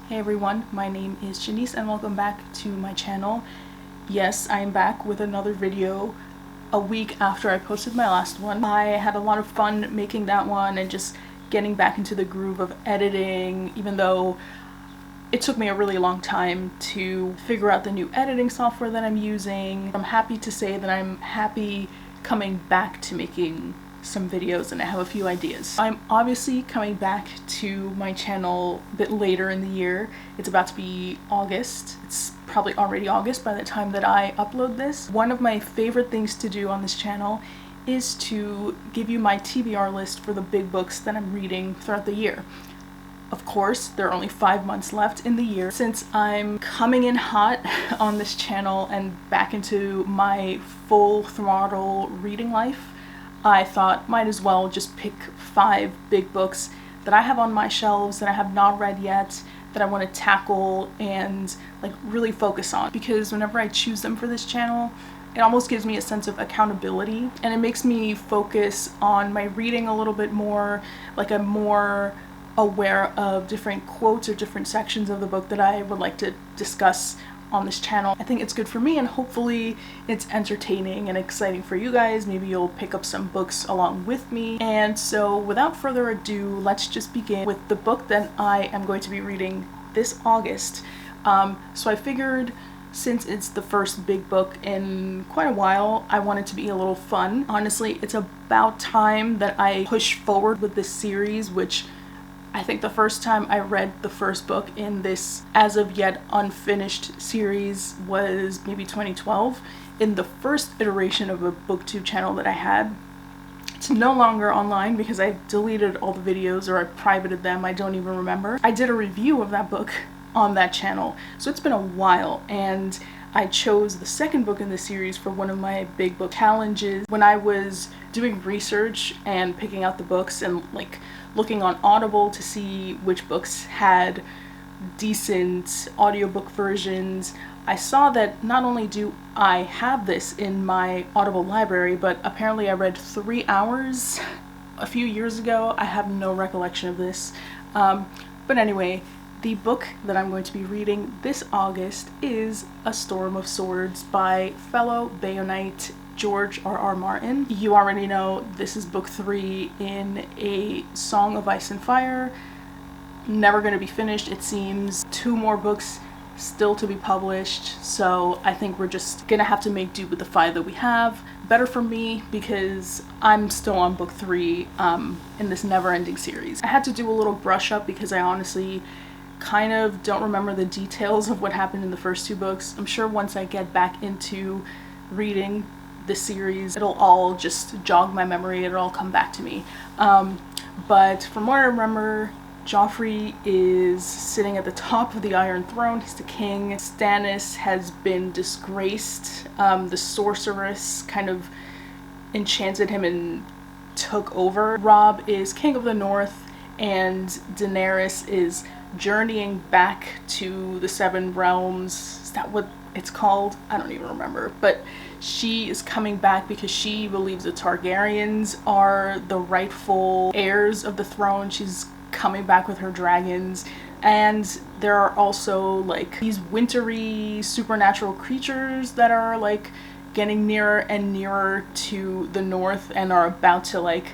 Hey everyone, my name is Janice and welcome back to my channel. Yes, I am back with another video a week after I posted my last one. I had a lot of fun making that one and just getting back into the groove of editing, even though it took me a really long time to figure out the new editing software that I'm using. I'm happy to say that I'm happy coming back to making some videos and I have a few ideas. I'm obviously coming back to my channel a bit later in the year. It's about to be August. It's probably already August by the time that I upload this. One of my favorite things to do on this channel is to give you my TBR list for the big books that I'm reading throughout the year. Of course, there are only 5 months left in the year. Since I'm coming in hot on this channel and back into my full throttle reading life, I thought might as well just pick 5 big books that I have on my shelves that I have not read yet, that I want to tackle and like really focus on, because whenever I choose them for this channel, it almost gives me a sense of accountability and it makes me focus on my reading a little bit more. Like I'm more aware of different quotes or different sections of the book that I would like to discuss on this channel. I think it's good for me and hopefully it's entertaining and exciting for you guys. Maybe you'll pick up some books along with me. And so without further ado, let's just begin with the book that I am going to be reading this August. So I figured since it's the first big book in quite a while, I want it to be a little fun. Honestly, it's about time that I push forward with this series, which I think the first time I read the first book in this as of yet unfinished series was maybe 2012, in the first iteration of a booktube channel that I had. It's no longer online because I deleted all the videos or I privated them, I don't even remember. I did a review of that book on that channel, so it's been a while, and I chose the second book in the series for one of my big book challenges. When I was doing research and picking out the books and like looking on Audible to see which books had decent audiobook versions, I saw that not only do I have this in my Audible library, but apparently I read 3 hours a few years ago. I have no recollection of this. But anyway, the book that I'm going to be reading this August is A Storm of Swords by fellow Bayonite George R.R. Martin. You already know this is book 3 in a Song of Ice and Fire. Never going to be finished, it seems. 2 more books still to be published, so I think we're just gonna have to make do with the 5 that we have. Better for me because I'm still on book 3 in this never-ending series. I had to do a little brush up because I honestly kind of don't remember the details of what happened in the first 2 books. I'm sure once I get back into reading the series, it'll all just jog my memory, it'll all come back to me. But from what I remember, Joffrey is sitting at the top of the Iron Throne, he's the king. Stannis has been disgraced. The sorceress kind of enchanted him and took over. Robb is king of the North, and Daenerys is journeying back to the Seven Realms. Is that what it's called? I don't even remember. But she is coming back because she believes the Targaryens are the rightful heirs of the throne. She's coming back with her dragons. And there are also like these wintry supernatural creatures that are like getting nearer and nearer to the north and are about to like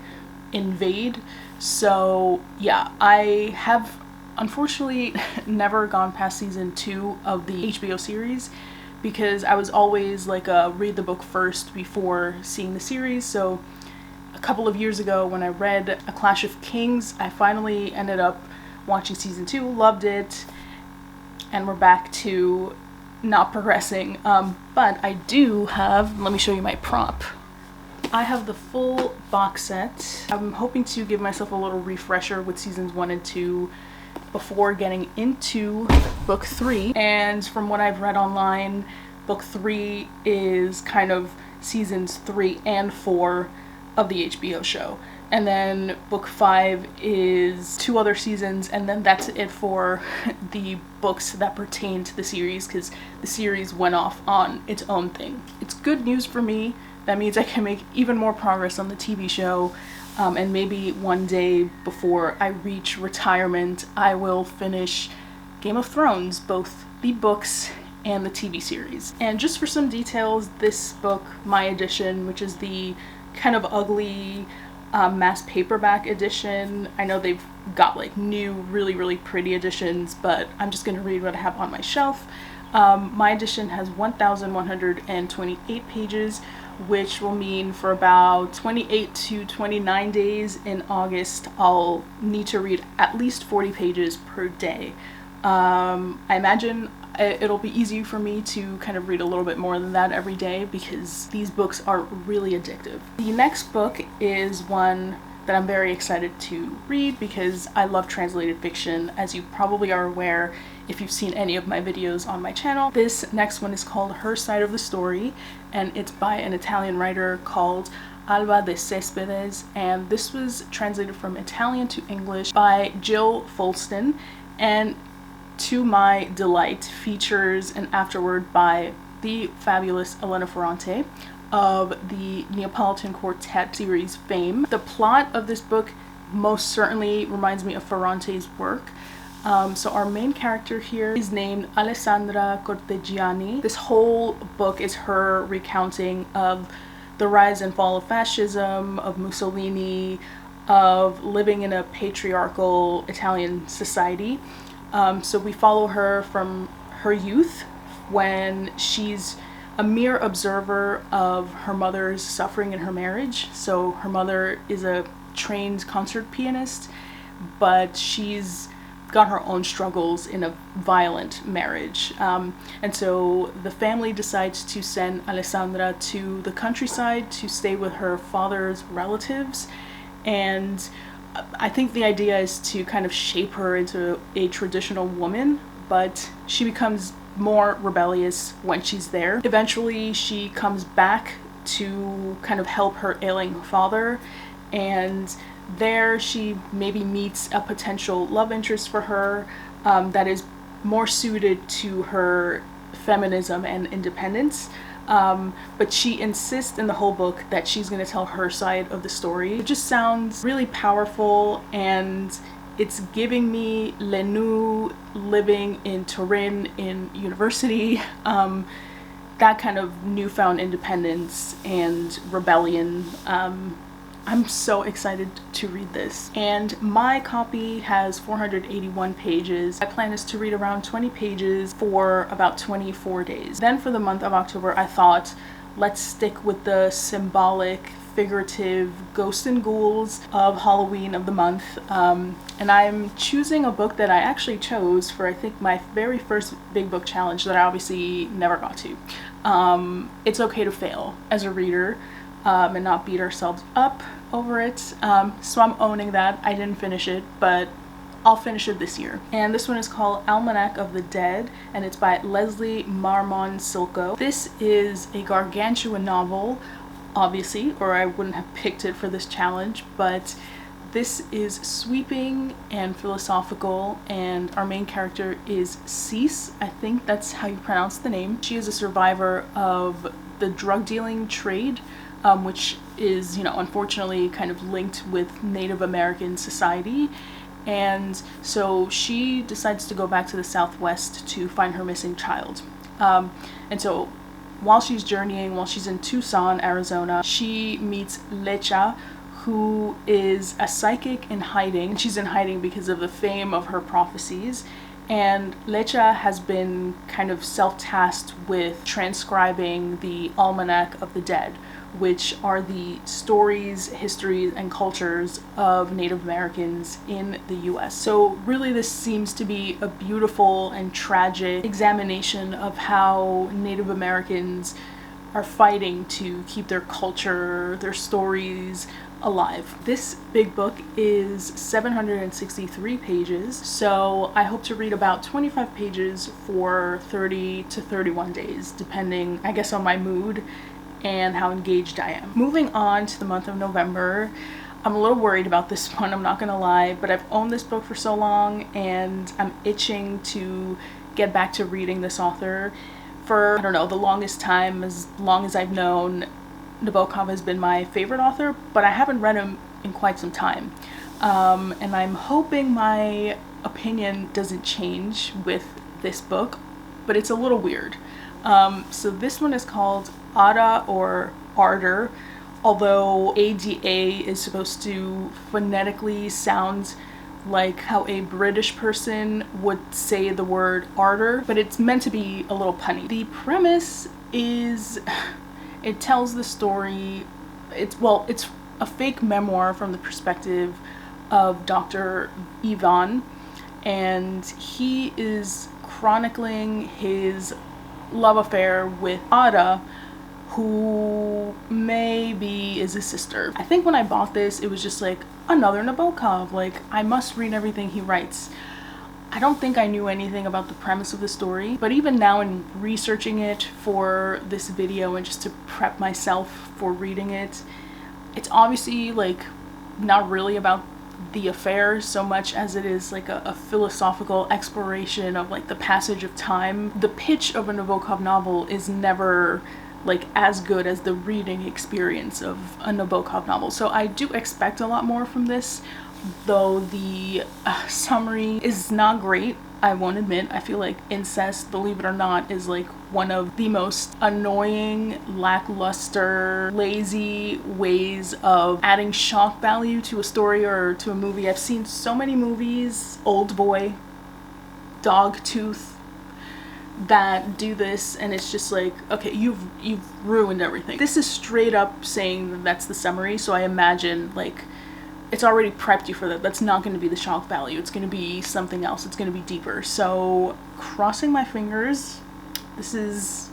invade. So yeah, I have unfortunately never gone past season 2 of the HBO series because I was always like a read the book first before seeing the series. So a couple of years ago when I read A Clash of Kings, I finally ended up watching season 2, loved it, and we're back to not progressing. But I do have, let me show you my prop. I have the full box set. I'm hoping to give myself a little refresher with seasons 1 and 2 before getting into book 3. And from what I've read online, book 3 is kind of seasons 3 and 4 of the HBO show. And then book 5 is 2 other seasons, and then that's it for the books that pertain to the series, because the series went off on its own thing. It's good news for me. That means I can make even more progress on the TV show. And maybe one day before I reach retirement, I will finish Game of Thrones, both the books and the TV series. And just for some details, this book, my edition, which is the kind of ugly mass paperback edition, I know they've got like new really pretty editions, but I'm just going to read what I have on my shelf. My edition has 1,128 pages, which will mean for about 28 to 29 days in August I'll need to read at least 40 pages per day. I imagine it'll be easy for me to kind of read a little bit more than that every day because these books are really addictive. The next book is one that I'm very excited to read because I love translated fiction, as you probably are aware if you've seen any of my videos on my channel. This next one is called Her Side of the Story, and it's by an Italian writer called Alba de Cespedes, and this was translated from Italian to English by Jill Folston, and to my delight features an afterword by the fabulous Elena Ferrante of the Neapolitan Quartet series fame. The plot of this book most certainly reminds me of Ferrante's work. So our main character here is named Alessandra Cortegiani. This whole book is her recounting of the rise and fall of fascism, of Mussolini, of living in a patriarchal Italian society. So we follow her from her youth when she's a mere observer of her mother's suffering in her marriage. So her mother is a trained concert pianist, but she's got her own struggles in a violent marriage. And so the family decides to send Alessandra to the countryside to stay with her father's relatives. And I think the idea is to kind of shape her into a traditional woman, but she becomes more rebellious when she's there. Eventually she comes back to kind of help her ailing father, and there she maybe meets a potential love interest for her that is more suited to her feminism and independence. But she insists in the whole book that she's going to tell her side of the story. It just sounds really powerful, and it's giving me Lenou living in Turin in university, that kind of newfound independence and rebellion. I'm so excited to read this. And my copy has 481 pages. My plan is to read around 20 pages for about 24 days. Then for the month of October, I thought, let's stick with the symbolic, figurative ghosts and ghouls of Halloween of the month. And I'm choosing a book that I actually chose for, I think, my very first big book challenge that I obviously never got to. It's okay to fail as a reader. And not beat ourselves up over it. So I'm owning that. I didn't finish it, but I'll finish it this year. And this one is called Almanac of the Dead, and it's by Leslie Marmon Silko. This is a gargantuan novel, obviously, or I wouldn't have picked it for this challenge, but this is sweeping and philosophical, and our main character is Cease. I think that's how you pronounce the name. She is a survivor of the drug dealing trade, which is, unfortunately kind of linked with Native American society. And so she decides to go back to the Southwest to find her missing child. And so while she's journeying, while she's in Tucson, Arizona, she meets Lecha, who is a psychic in hiding. She's in hiding because of the fame of her prophecies. And Lecha has been kind of self-tasked with transcribing the Almanac of the Dead, which are the stories, histories, and cultures of Native Americans in the US. So really this seems to be a beautiful and tragic examination of how Native Americans are fighting to keep their culture, their stories alive. This big book is 763 pages, so I hope to read about 25 pages for 30 to 31 days, depending, I guess, on my mood and how engaged I am. Moving on to the month of November, I'm a little worried about this one, I'm not gonna lie, but I've owned this book for so long and I'm itching to get back to reading this author. For, I don't know, the longest time, as long as I've known, Nabokov has been my favorite author, but I haven't read him in quite some time. And I'm hoping my opinion doesn't change with this book, but it's a little weird. So this one is called Ada or Ardor, although ADA is supposed to phonetically sound like how a British person would say the word ardor, but it's meant to be a little punny. The premise is, it tells the story, it's a fake memoir from the perspective of Dr. Ivan, and he is chronicling his love affair with Ada, who maybe is his sister. I think when I bought this, it was just like another Nabokov, like I must read everything he writes. I don't think I knew anything about the premise of the story, but even now in researching it for this video and just to prep myself for reading it, it's obviously like not really about the affair so much as it is like a philosophical exploration of like the passage of time. The pitch of a Nabokov novel is never like as good as the reading experience of a Nabokov novel, so I do expect a lot more from this, though the summary is not great. I won't admit. I feel like incest, believe it or not, is like one of the most annoying, lackluster, lazy ways of adding shock value to a story or to a movie. I've seen so many movies, Old Boy, Dogtooth, that do this, and it's just like, okay, you've ruined everything. This is straight up saying that that's the summary, so I imagine like it's already prepped you for that. That's not going to be the shock value. It's going to be something else. It's going to be deeper. So crossing my fingers, this is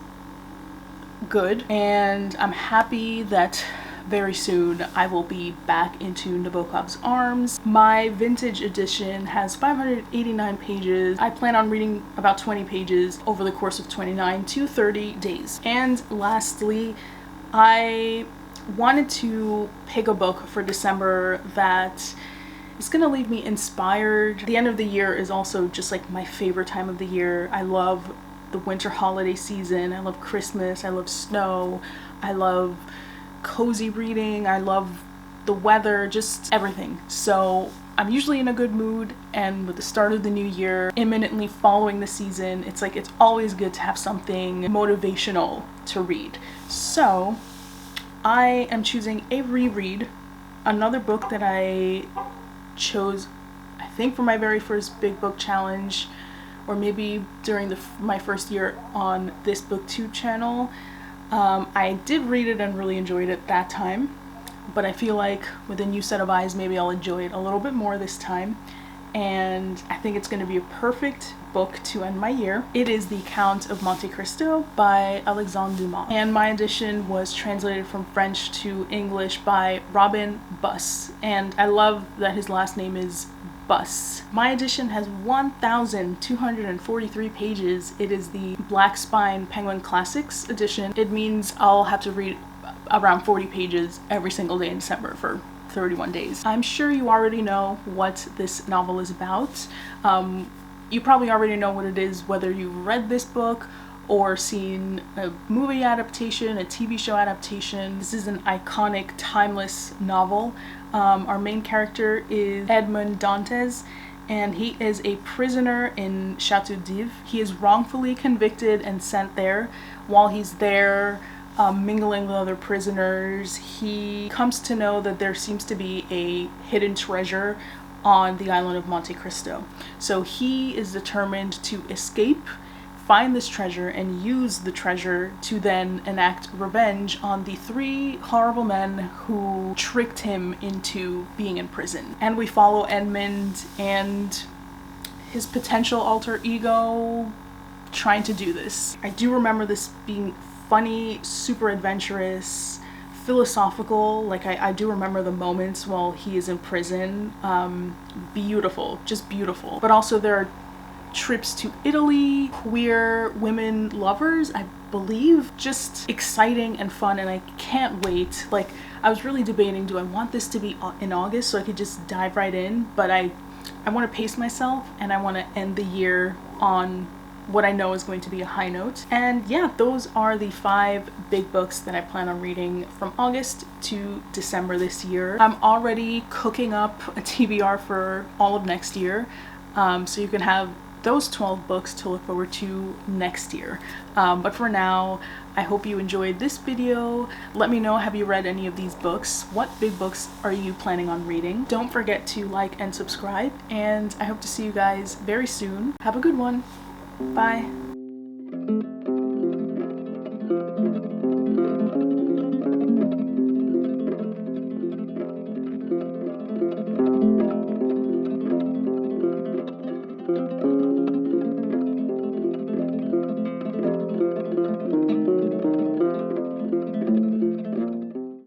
good, and I'm happy that very soon I will be back into Nabokov's arms. My vintage edition has 589 pages. I plan on reading about 20 pages over the course of 29 to 30 days. And lastly, I wanted to pick a book for December that is gonna leave me inspired. The end of the year is also just like my favorite time of the year. I love the winter holiday season. I love Christmas. I love snow. I love cozy reading. I love the weather, just everything. So I'm usually in a good mood, and with the start of the new year imminently following the season, it's like it's always good to have something motivational to read. So I am choosing a reread, another book that I chose, I think, for my very first big book challenge, or maybe during my first year on this booktube channel. I did read it and really enjoyed it that time, but I feel like with a new set of eyes, maybe I'll enjoy it a little bit more this time, and I think it's going to be a perfect book to end my year. It is The Count of Monte Cristo by Alexandre Dumas, and my edition was translated from French to English by Robin Buss, and I love that his last name is Buss. My edition has 1,243 pages. It is the Black Spine Penguin Classics edition. It means I'll have to read around 40 pages every single day in December for 31 days. I'm sure you already know what this novel is about. You probably already know what it is, whether you've read this book or seen a movie adaptation, a TV show adaptation. This is an iconic, timeless novel. Our main character is Edmond Dantes, and he is a prisoner in Chateau d'If. He is wrongfully convicted and sent there. While he's there, mingling with other prisoners, he comes to know that there seems to be a hidden treasure on the island of Monte Cristo. So he is determined to escape, find this treasure, and use the treasure to then enact revenge on the 3 horrible men who tricked him into being in prison. And we follow Edmund and his potential alter ego trying to do this. I do remember this being funny, super adventurous, philosophical. Like I do remember the moments while he is in prison. Beautiful, just beautiful. But also there are trips to Italy, queer women lovers, I believe. Just exciting and fun, and I can't wait. Like, I was really debating, do I want this to be in August so I could just dive right in, but I want to pace myself, and I want to end the year on what I know is going to be a high note. And yeah, those are the 5 big books that I plan on reading from August to December this year. I'm already cooking up a TBR for all of next year. So you can have those 12 books to look forward to next year. But for now, I hope you enjoyed this video. Let me know, have you read any of these books? What big books are you planning on reading? Don't forget to like and subscribe, and I hope to see you guys very soon. Have a good one. Bye.